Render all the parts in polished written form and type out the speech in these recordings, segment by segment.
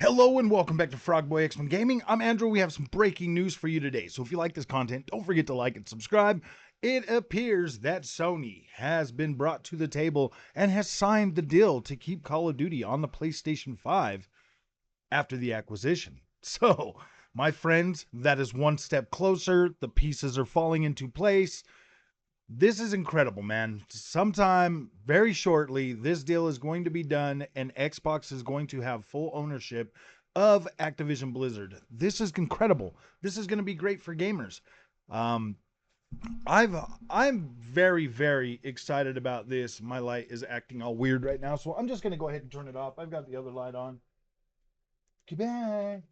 Hello and welcome back to Frogboy X-Men Gaming. I'm Andrew. We have some breaking news for you today. So if you like this content, don't forget to like and subscribe. It appears that Sony has been brought to the table and has signed the deal to keep Call of Duty on the PlayStation 5 after the acquisition. So, my friends, that is one step closer. The pieces are falling into place. This is incredible, man. Sometime very shortly, this deal is going to be done, and Xbox is going to have full ownership of Activision Blizzard. This is incredible. This is going to be great for gamers. Um, I've I'm very excited about this. My light is acting all weird right now, so I'm just going to go ahead and turn it off. I've got the other light on. Goodbye.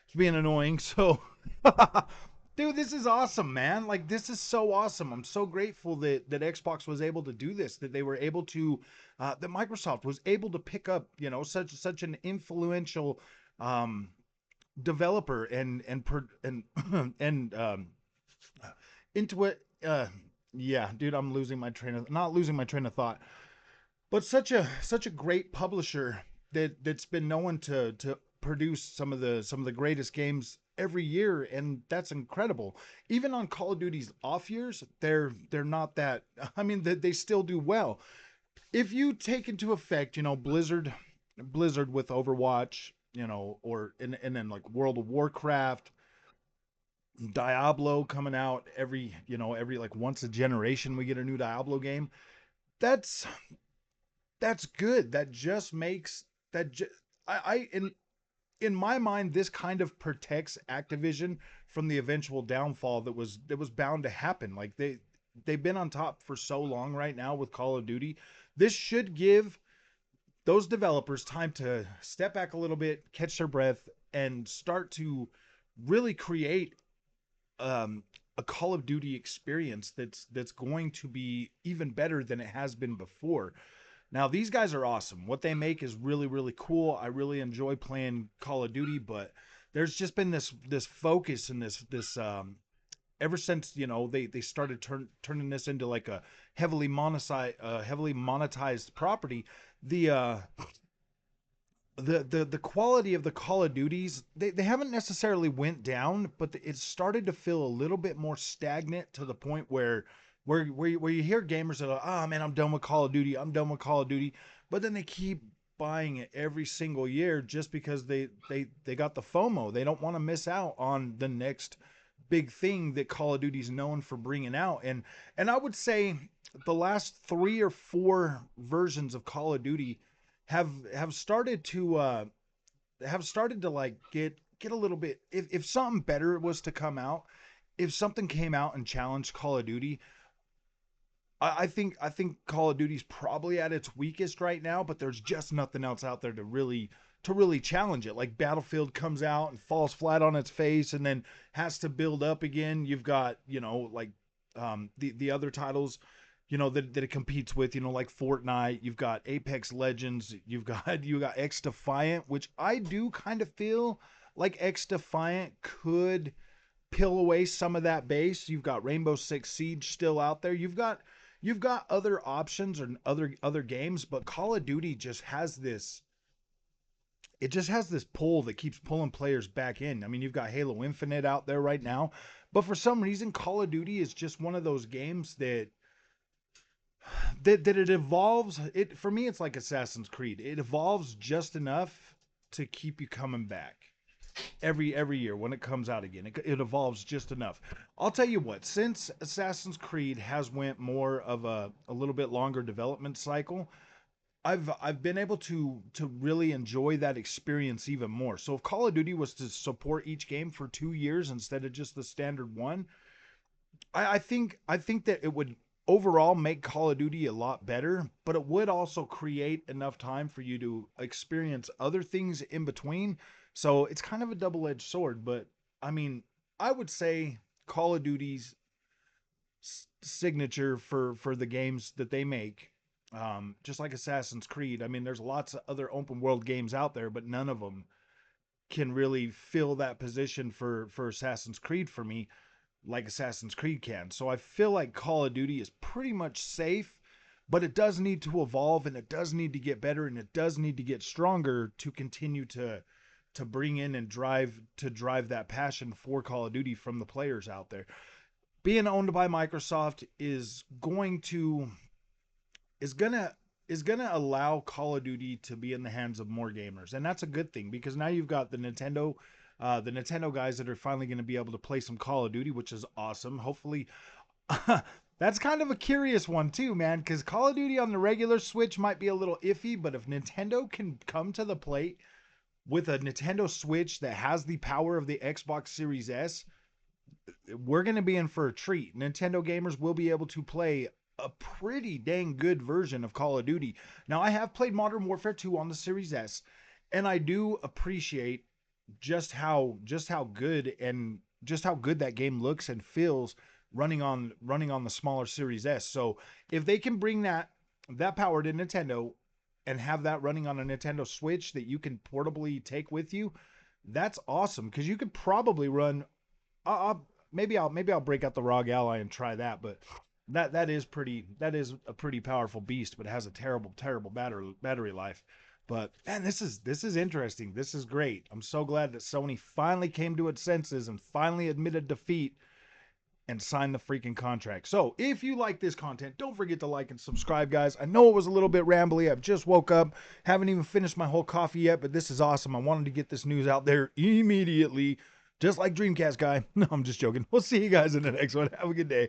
It's being annoying. So, dude, this is awesome, man. Like, this is so awesome. I'm so grateful that Xbox was able to do this. That they were able to, that Microsoft was able to pick up, such an influential um, developer and and into it. Yeah, dude, I'm losing my train of not losing my train of thought, but such a great publisher that's been known to produce some of the greatest games every year, and that's incredible. Even on Call of Duty's off years, they're not that. I mean, they still do well. If you take into effect, Blizzard with Overwatch, or and then like World of Warcraft, Diablo coming out every like once a generation we get a new Diablo game. That's that's good. That just makes that ju- I in my mind, this kind of protects Activision from the eventual downfall that was bound to happen. Like they've been on top for so long right now with Call of Duty. This should give those developers time to step back a little bit, catch their breath, and start to really create a Call of Duty experience that's going to be even better than it has been before. Now these guys are awesome. What they make is really cool. I really enjoy playing Call of Duty, but there's just been this focus and this ever since they started turning this into like a heavily monetized property. The the quality of the Call of Duties, they haven't necessarily went down, but it started to feel a little bit more stagnant to the point where you hear gamers that are, oh man, I'm done with Call of Duty, I'm done with Call of Duty, but then they keep buying it every single year just because they got the FOMO. They don't want to miss out on the next big thing that Call of Duty's known for bringing out. And I would say the last 3 or 4 versions of Call of Duty have started to like get a little bit, if something better was to come out, if something came out and challenged Call of Duty, I think Call of Duty's probably at its weakest right now, but there's just nothing else out there to really challenge it. Like Battlefield comes out and falls flat on its face and then has to build up again. You've got, like the other titles, that it competes with, like Fortnite, you've got Apex Legends, you got X Defiant, which I do kind of feel like X Defiant could peel away some of that base. You've got Rainbow Six Siege still out there. You've got other options or other games, but Call of Duty just has this pull that keeps pulling players back in. I mean, you've got Halo Infinite out there right now, but for some reason Call of Duty is just one of those games that it evolves. It for me, it's like Assassin's Creed. It evolves just enough to keep you coming back every year when it comes out again. It evolves just enough. I'll tell you what, since Assassin's Creed has went more of a little bit longer development cycle, I've been able to really enjoy that experience even more. So if Call of Duty was to support each game for 2 years instead of just the standard one, I think that it would overall make Call of Duty a lot better, but it would also create enough time for you to experience other things in between. So it's kind of a double-edged sword, but I mean, I would say Call of Duty's signature for the games that they make, just like Assassin's Creed. I mean, there's lots of other open world games out there, but none of them can really fill that position for Assassin's Creed for me like Assassin's Creed can. So I feel like Call of Duty is pretty much safe, but it does need to evolve and it does need to get better and it does need to get stronger to continue to bring in and drive that passion for Call of Duty from the players out there. Being owned by Microsoft is gonna is gonna allow Call of Duty to be in the hands of more gamers, and that's a good thing because now you've got the Nintendo guys that are finally going to be able to play some Call of Duty, which is awesome. Hopefully, that's kind of a curious one too, man, because Call of Duty on the regular Switch might be a little iffy, but if Nintendo can come to the plate with a Nintendo Switch that has the power of the Xbox Series S, we're going to be in for a treat. Nintendo gamers will be able to play a pretty dang good version of Call of Duty. Now, I have played Modern Warfare 2 on the Series S, and I do appreciate just how good that game looks and feels running on the smaller Series S. So, if they can bring that power to Nintendo and have that running on a Nintendo Switch that you can portably take with you, that's awesome because you could probably run maybe I'll break out the ROG Ally and try that, but that is a pretty powerful beast, but it has a terrible battery life. But man, this is interesting. This is great. I'm so glad that Sony finally came to its senses and finally admitted defeat and sign the freaking contract. So if you like this content, don't forget to like and subscribe, guys. I know it was a little bit rambly. I've just woke up, haven't even finished my whole coffee yet, but this is awesome. I wanted to get this news out there immediately, just like Dreamcast guy. No, I'm just joking. We'll see you guys in the next one. Have a good day.